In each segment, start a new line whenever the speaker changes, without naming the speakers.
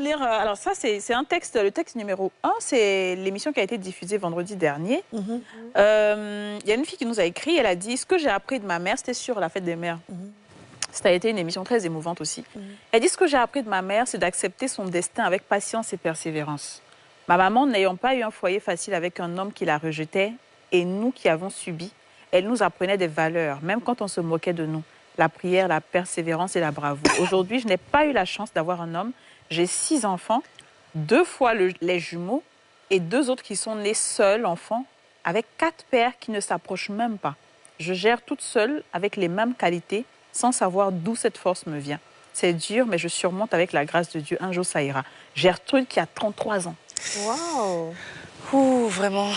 Alors ça, c'est un texte, le texte numéro 1, c'est l'émission qui a été diffusée vendredi dernier. Il y a une fille qui nous a écrit, elle a dit « Ce que j'ai appris de ma mère », c'était sur la fête des mères. Ça a été une émission très émouvante aussi. Elle dit « Ce que j'ai appris de ma mère, c'est d'accepter son destin avec patience et persévérance. Ma maman, n'ayant pas eu un foyer facile avec un homme qui la rejetait, et nous qui avons subi, elle nous apprenait des valeurs, même quand on se moquait de nous. La prière, la persévérance et la bravoure. Aujourd'hui, je n'ai pas eu la chance d'avoir un homme. J'ai 6 enfants, 2 fois les jumeaux et 2 autres qui sont nés seuls, enfants, avec 4 pères qui ne s'approchent même pas. Je gère toute seule avec les mêmes qualités, sans savoir d'où cette force me vient. C'est dur, mais je surmonte avec la grâce de Dieu. Un jour, ça ira. Gertrude qui a 33 ans.
Waouh!
Ouh, vraiment.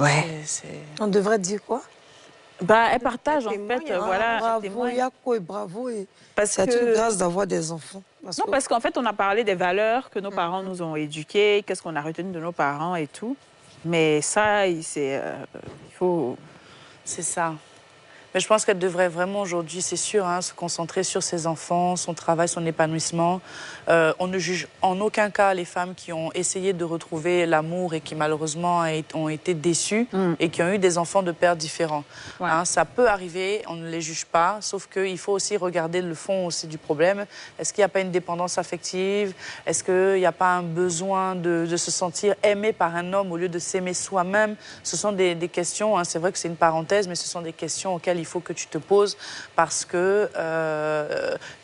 Ouais.
On devrait dire quoi?
Bah, elle partage en fait, voilà.
Bravo, Yako, et bravo.
C'est
une grâce d'avoir des enfants.
Parce qu'en fait, on a parlé des valeurs que nos parents nous ont éduquées, qu'est-ce qu'on a retenu de nos parents et tout. Mais ça, il faut...
C'est ça. Mais je pense qu'elle devrait vraiment aujourd'hui, c'est sûr, se concentrer sur ses enfants, son travail, son épanouissement. On ne juge en aucun cas les femmes qui ont essayé de retrouver l'amour et qui malheureusement ont été déçues et qui ont eu des enfants de pères différents. Ça peut arriver, on ne les juge pas, sauf qu'il faut aussi regarder le fond aussi du problème. Est-ce qu'il n'y a pas une dépendance affective? Est-ce qu'il n'y a pas un besoin de se sentir aimé par un homme au lieu de s'aimer soi-même? Ce sont des questions, c'est vrai que c'est une parenthèse, mais ce sont des questions auxquelles il faut que tu te poses parce que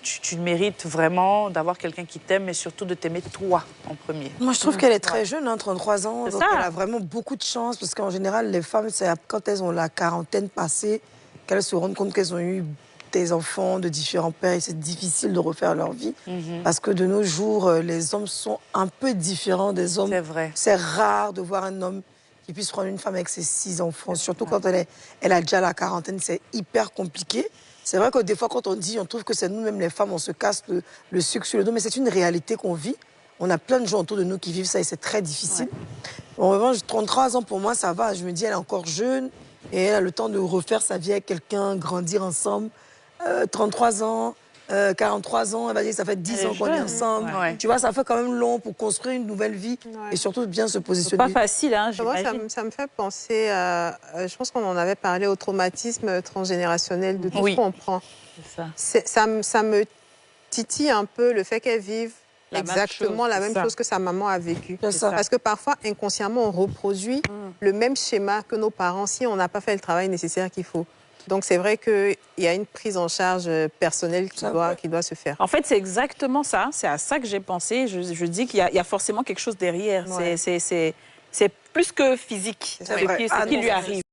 tu mérites vraiment d'avoir quelqu'un qui t'aime, mais surtout de t'aimer toi en premier.
Moi, je trouve qu'elle est très jeune, 33 ans, donc elle a vraiment beaucoup de chance parce qu'en général, les femmes, c'est quand elles ont la quarantaine passée qu'elles se rendent compte qu'elles ont eu des enfants de différents pères et c'est difficile de refaire leur vie parce que de nos jours, les hommes sont un peu différents des hommes.
C'est vrai.
C'est rare de voir un homme qui puisse prendre une femme avec ses 6 enfants, surtout quand elle a déjà la quarantaine, c'est hyper compliqué. C'est vrai que des fois, quand on dit, on trouve que c'est nous-mêmes les femmes, on se casse le sucre sur le dos, mais c'est une réalité qu'on vit. On a plein de gens autour de nous qui vivent ça et c'est très difficile. En revanche, 33 ans, pour moi, ça va. Je me dis, elle est encore jeune et elle a le temps de refaire sa vie avec quelqu'un, grandir ensemble. 33 ans, 43 ans, elle va dire ça fait 10 ans qu'on est ensemble. Tu vois, ça fait quand même long pour construire une nouvelle vie et surtout bien se positionner.
C'est pas facile, hein, j'imagine.
Ça me fait penser à... je pense qu'on en avait parlé au traumatisme transgénérationnel, de tout ce qu'on prend. Ça me titille un peu le fait qu'elle vive exactement la même chose que sa maman a vécu. Parce que parfois, inconsciemment, on reproduit le même schéma que nos parents si on n'a pas fait le travail nécessaire qu'il faut. Donc, c'est vrai qu'il y a une prise en charge personnelle qui doit se faire.
En fait, c'est exactement ça. C'est à ça que j'ai pensé. Je dis qu'il y a forcément quelque chose derrière. C'est plus que physique. C'est ce qui lui arrive.